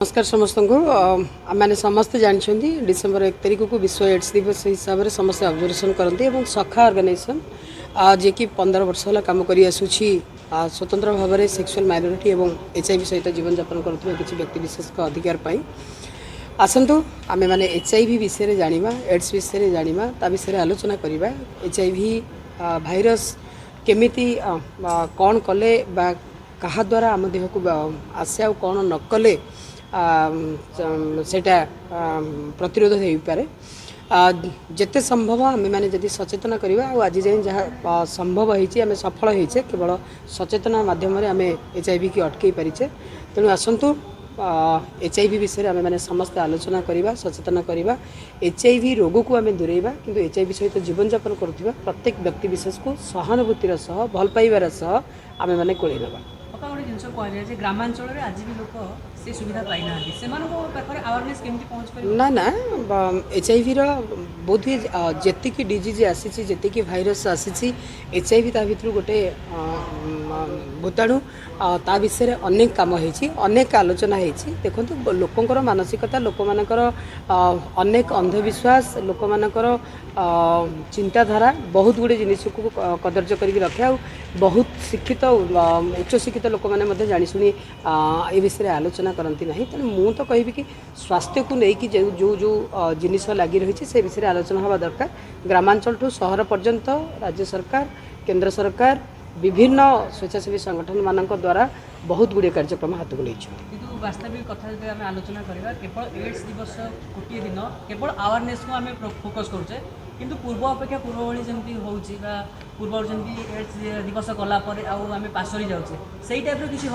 नमस्कार समस्त को मैंने समस्ते जानते डिसेम्बर 1 तारिख को विश्व एड्स दिवस हिसाब से समस्त ऑब्जर्वेशन करते हैं सखा ऑर्गेनाइजेशन जे कि 15 वर्ष है कम कर स्वतंत्र भाव में सेक्सुअल माइनॉरिटी और HIV सहित जीवन यापन करुवा किसी व्यक्ति विशेष अधिकार पाई आसतु आमे माने HIV विषय जाना एड्स विषय जाना ता विषय आलोचना करवा HIV भाइरस केमिति कौन कले बा कहा द्वारा आम देह को आसे आ कौन न कले सेटा प्रतिरोध हो पारे जिते संभव आम मैंने जदि सचेतन करवा आज जाए जहाँ संभव होमें सफल होचे केवल सचेतना माध्यम आम HIV की अटकई पारिचे तेणु आसतु HIV विषय आम मैंने समस्त आलोचना करवा सचेतन करवा HIV रोग को आम दूरेबा किंतु HIV सहित जीवन यापन करुवा प्रत्येक व्यक्ति विशेष को सहानुभूतिर सह भल पाइबार सह आम मैंने कोड़े नवा गोटे जिन कहुए ग्रामांचल में आज भी लोक से सुविधा पाई अवेयरनेस केमती पहुँच पार ना ना HIV बोध जी डिजीज आसी जी भाइरस आसी HIV ता भर गोटे भूताणु ता विषय अनेक कम अनेक आलोचना होती देखो लोकंर मानसिकता लोक मानकर अनेक अंधविश्वास लोक मानकर चिंताधारा बहुत गुड़े जिनिस को कदर्ज कर रखे आ बहुत शिक्षित उच्च शिक्षित लोक मैंने जाशुणी ये विषय आलोचना करती ना तेणु मु तो कहि कि स्वास्थ्य को लेकिन जो जो जिनिस लगी रही से विषय आलोचना हवा दरकार ग्रामांचल ठू सहर पर्यंत राज्य सरकार केंद्र सरकार विभिन्न स्वेच्छासेवी संगठन मान द्वारा बहुत गुड़े कार्यक्रम हाथ को किंतु वास्तविक कथा जो आम आलोचना करवा केवल एड्स दिवस गोटे दिन केवल अवेयरनेस को आम फोकस करुचे किंतु पूर्व अपेक्षा पूर्व भाई जमी होची पूर्व जमी एड्स दिवस कलापर आम पासरी जाऊे से टाइप किसी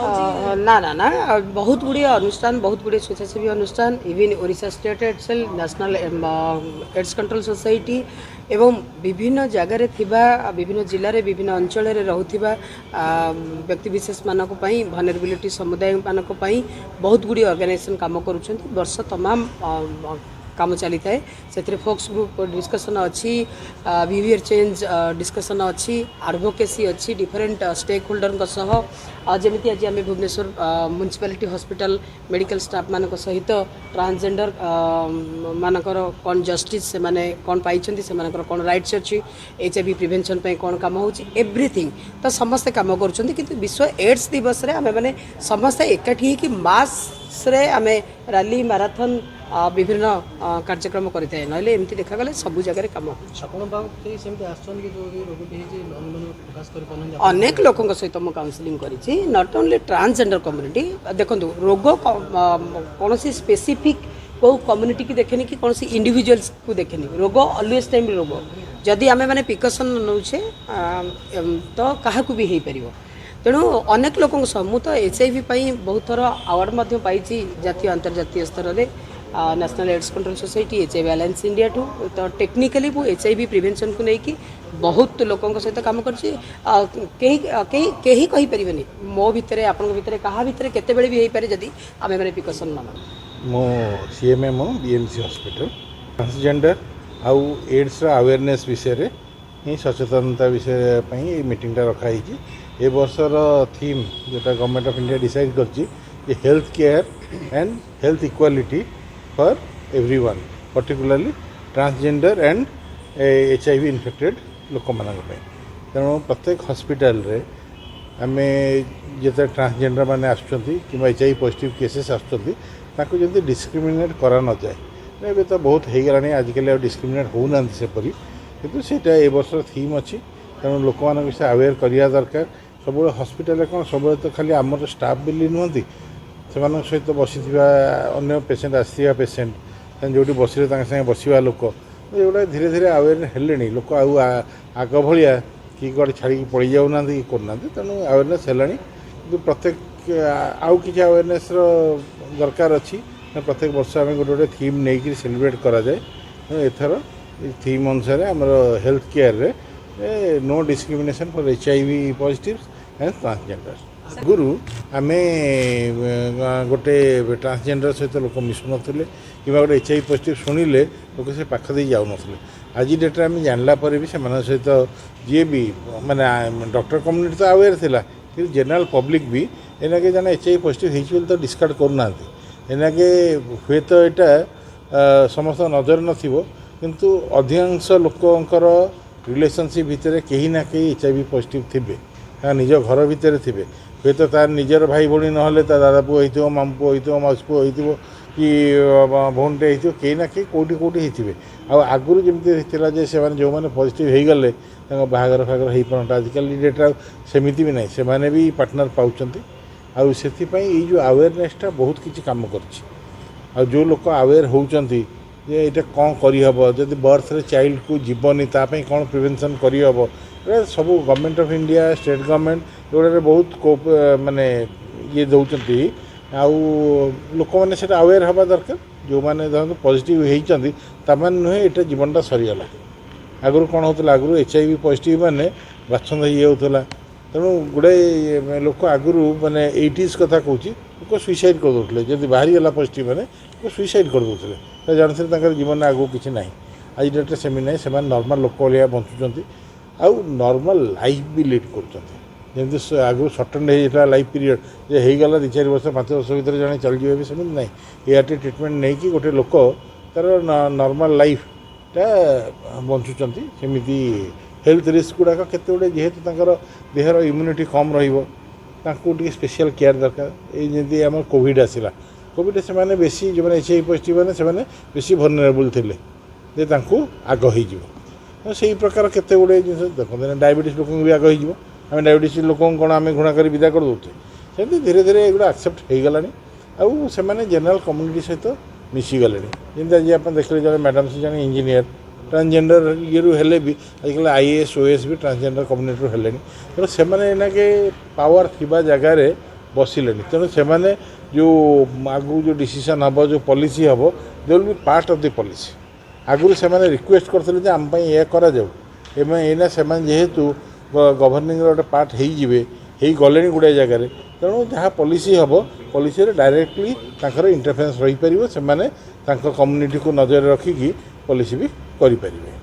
ना ना ना बहुत गुड़े अनुष्ठान बहुत गुड़े स्वेच्छासेवी अनुष्ठान इवन ओडिशा स्टेट एड्सेल नेशनल एड्स कंट्रोल सोसाइटी एवं विभिन्न जगार विभिन्न जिले में विभिन्न अंचल रोकवा व्यक्ति विशेष मानक भनरेबिलिटी समुदाय मानक बहुत गुड़ी ऑर्गेनाइजेशन काम करुँच वर्ष तमाम काम चली थाए से फोक्स ग्रुप डिस्कसन अच्छी बिहेवियर चेंज डिस्कसन अच्छी एडवोकेसी अच्छी डिफरेंट स्टेक होल्डर जमी आज आम Bhubaneswar municipality hospital medical staff मान सहित ट्रांसजेंडर मानकर कौन जस्टिस से माने कौन पाई से कौन राइट्स अच्छी HIV प्रिवेंशन पे कौन काम हो एवरीथिंग तो समस्ते काम कर विश्व एड्स दिवस रे आम मैंने समस्ते एकाठी कि मास रे आम रैली मैराथन विभिन्न कार्यक्रम करते हैं ना एमती देखा गले सब जगह कम अनेक लोकों सहित मुझे काउंसलिंग करी नॉट ओनली ट्रांसजेंडर कम्युनिटी देखो रोग कौन स्पेसिफिक को कम्युनिटी की देखेनि कि कौन इंडिविजुअल्स को देखेनि रोग ऑलवेज टाइम रोग जदि आम मैंने प्रिकसन नौचे तो क्या भी हो पार तेणु अनेक लोकों सह मु तो HIV बहुत थर आवार्ड पाई जातीय अंतर्जातीय स्तर में national AIDS control society HIV alliance India ठू तो टेक्निकली वो HIV प्रिवेंशन को लेकिन बहुत लोकों सहित काम कही पारे मो भितर आपण भितर क्या भितर केते भी हो पारे जदि आम मैंने प्रिकसन न मो CMMO BMC हॉस्पिटल ट्रांसजेंडर आउ एड्स अवेयरनेस विषय ही सचेतनता विषय ये मीटिंगटा रखाई ए वर्षर थीम जोटा गवर्नमेंट ऑफ इंडिया डिसाइड कर health care and health equality for everyone particularly transgender and HIV infected लोक मानक तेणु प्रत्येक हॉस्पिटल रे आम जिते ट्रांसजेंडर मैंने आसुँच कि HIV पॉजिटिव केसेस आसुँच जब डिस्क्रिमिनेट करा न जाए ए तो बहुत हो गलानी आजिकल डिस्क्रिमिनेट होना सेपरी कितु सेटा ए वर्ष थीम अच्छी तेणु लोक मान विषय अवेयर करिया दरकार सब हॉस्पिटल कौन सब तो खाली आमर स्टाफ बिली नुहति से सहित बसी अन्य पेसेंट आसा पेसेंट जो बसिले सागे बसवा लोक एगुड़ा धीरे धीरे अवेयर हेले लोक आग भाया कि कड़े छाड़ी पड़ जाऊना कि करना तेणु अवेयरनेस है कि प्रत्येक आउ कि अवेयरनेस दरकार अच्छी प्रत्येक वर्ष आम गोटे गोटे थीम नहीं सेलिब्रेट करा जाए एथर थीम अनुसार आमर हेल्थ केयर रे no discrimination for HIV positive and transgender गुरु आम गोटे ट्रांसजेंडर सहित लोक मिसु नथिले कि गोटे HIV पॉजिटिव शुणिले लोक से पाख दे जाऊन आज डेट्रे आम जानला भी से सहित जी भी माने डॉक्टर कम्युनिटी तो अवेयर थिला कि जनरल पब्लिक भी एनाके जाना HIV पॉजिटिव होती तो डिस्कार्ड करना ଏନାକେ ହୁଏତ ଏଇଟା ସମସ୍ତ ନଜର ନଥିବ କିନ୍ତୁ ଅଧିକାଂଶ ଲୋକଙ୍କର ରିଲେସନସିପ୍ ଭିତରେ କେହି ନା କେହି HIV ପଜିଟିଭ୍ ଥିବେ ନିଜ ଘର ଭିତରେ ଥିବେ ହୁଏତ ତାର ନିଜର ଭାଇ ଭଉଣୀ ନହେଲେ ତା ଦାଦା ପୁଅ ହେଇଥିବ ମାମୁଁ ପୁଅ ହେଇଥିବ ମାଉସୀ ପୁଅ ହେଇଥିବ କି ଭଉଣୀଟେ ହେଇଥିବ କେହି ନା କେହି କେଉଁଠି ହେଇଥିବେ ଆଉ ଆଗରୁ ଯେମିତି ଥିଲା ଯେ ସେମାନେ ଯେଉଁମାନେ ପଜିଟିଭ୍ ହେଇଗଲେ ତାଙ୍କ ବାହାଘର ଫାଘର ହେଇପାରନ୍ତା ଆଜିକାଲି ଡେଟ୍ରେ ଆଉ ସେମିତି ବି ନାହିଁ ସେମାନେ ବି ପାର୍ଟନର୍ ପାଉଛନ୍ତି ଆଉ ସେଥିପାଇଁ ଏଇ ଯେଉଁ ଆୱେରନେସ୍ଟା ବହୁତ କିଛି କାମ କରିଛି ଆଉ ଯେଉଁ ଲୋକ ଆୱେର୍ ହେଉଛନ୍ତି ଯେ ଏଇଟା କ'ଣ କରିହେବ ଯଦି ବର୍ଥରେ ଚାଇଲ୍ଡକୁ ଯିବନି ତା ପାଇଁ କ'ଣ ପ୍ରିଭେନ୍ସନ୍ କରିହେବ ଏଇଟା ସବୁ government of India state government ଏଗୁଡ଼ାରେ ବହୁତ ମାନେ ଇଏ ଦେଉଛନ୍ତି ଆଉ ଲୋକମାନେ ସେଇଟା ଆୱେର୍ ହେବା ଦରକାର ଯେଉଁମାନେ ଧରନ୍ତୁ ପଜିଟିଭ୍ ହେଇଛନ୍ତି ତାମାନେ ନୁହେଁ ଏଇଟା ଜୀବନଟା ସରିଗଲା ଆଗରୁ କ'ଣ ହେଉଥିଲା ଆଗରୁ HIV ପଜିଟିଭ୍ ମାନେ ବାଛନ୍ଦ ହେଇଯାଉଥିଲା ତେଣୁ ଗୁଡ଼ାଏ ଲୋକ ଆଗରୁ ମାନେ 80s କଥା କହୁଛି ଲୋକ ସୁଇସାଇଡ଼୍ କରିଦେଉଥିଲେ ଯଦି ବାହାରିଗଲା ପଜିଟିଭ୍ ମାନେ ଲୋକ ସୁଇସାଇଡ଼୍ କରିଦେଉଥିଲେ ଜାଣିଥିଲେ ତାଙ୍କର ଜୀବନରେ ଆଗକୁ କିଛି ନାହିଁ ଆଜି ଡେଟ୍ରେ ସେମିତି ନାହିଁ ସେମାନେ ନର୍ମାଲ୍ ଲୋକ ଭଳିଆ ବଞ୍ଚୁଛନ୍ତି ଆଉ ନର୍ମାଲ୍ ଲାଇଫ୍ ବି ଲିଡ୍ କରୁଛନ୍ତି ଯେମିତି ଆଗରୁ ସଟନ୍ ହେଇଯାଇଥିଲା ଲାଇଫ୍ ପିରିୟଡ଼ ଯେ ହେଇଗଲା 2-4 ବର୍ଷ 5 ବର୍ଷ ଭିତରେ ଜଣେ ଚାଲିଯିବେ ବି ସେମିତି ନାହିଁ ଏଆର୍ଟି ଟ୍ରିଟମେଣ୍ଟ ନେଇକି ଗୋଟେ ଲୋକ ତା'ର ନର୍ମାଲ୍ ଲାଇଫ୍ଟା ବଞ୍ଚୁଛନ୍ତି ସେମିତି ହେଲ୍ଥ ରିସ୍କ ଗୁଡ଼ାକ କେତେ ଗୁଡ଼ିଏ ଯେହେତୁ ତାଙ୍କର ଦେହର ଇମ୍ୟୁନିଟି କମ୍ ରହିବ ତାଙ୍କୁ ଟିକେ ସ୍ପେଶିଆଲ୍ କେୟାର ଦରକାର ଏଇ ଯେମିତି ଆମର କୋଭିଡ଼ ଆସିଲା କୋଭିଡ଼ରେ ସେମାନେ ବେଶୀ ଯେଉଁମାନେ HIV ପଜିଟିଭ୍ ମାନେ ସେମାନେ ବେଶୀ ଭଲନେରେବୁଲ୍ ଥିଲେ ଯେ ତାଙ୍କୁ ଆଗ ହେଇଯିବ ସେଇ ପ୍ରକାର କେତେ ଗୁଡ଼ିଏ ଜିନିଷ ଦେଖନ୍ତୁ ଡାଇବେଟିସ୍ ଲୋକଙ୍କୁ ବି ଆଗ ହେଇଯିବ ଆମେ ଡାଇବେଟିସ୍ ଲୋକଙ୍କୁ କ'ଣ ଆମେ ଘୃଣା କରି ବିଦା କରିଦେଉଛେ ସେମିତି ଧୀରେ ଧୀରେ ଏଗୁଡ଼ା ଆକ୍ସେପ୍ଟ ହେଇଗଲାଣି ଆଉ ସେମାନେ ଜେନେରାଲ୍ କମ୍ୟୁନିଟି ସହିତ ମିଶିଗଲେଣି ଯେମିତି ଆଜି ଆପଣ ଦେଖିଲେ ଜଣେ ମ୍ୟାଡ଼ାମ୍ ସେ ଜଣେ ଇଞ୍ଜିନିୟର ट्रांसजेंडर ଇଏରୁ ହେଲେ ବି ଆଜିକାଲି IAS OAS ବି ट्रांसजेंडर कम्युनिटी ହେଲେଣି ତେଣୁ ସେମାନେ ଏନାକେ ପାୱାର ଥିବା ଜାଗାରେ ବସିଲେଣି ତେଣୁ ସେମାନେ ଯେଉଁ ଆଗକୁ ଯେଉଁ ଡିସିସନ୍ ହେବ ଯେଉଁ ପଲିସି ହେବ ଦେ will be part of the policy ଆଗରୁ ସେମାନେ ରିକ୍ୱେଷ୍ଟ କରିଥିଲେ ଯେ ଆମ ପାଇଁ ଏହା କରାଯାଉ ଏବଂ ଏଇନା ସେମାନେ ଯେହେତୁ ଗଭର୍ଣ୍ଣିଂର ଗୋଟେ ପାର୍ଟ ହେଇଯିବେ ହେଇଗଲେଣି ଗୁଡ଼ାଏ ଜାଗାରେ ତେଣୁ ଯାହା ପଲିସି ହେବ ପଲିସିରେ ଡାଇରେକ୍ଟଲି ତାଙ୍କର ଇଣ୍ଟରଫେରେନ୍ସ ରହିପାରିବ ସେମାନେ ତାଙ୍କ କମ୍ୟୁନିଟିକୁ ନଜରରେ ରଖିକି ପଲିସି ବି କରିପାରିବେ।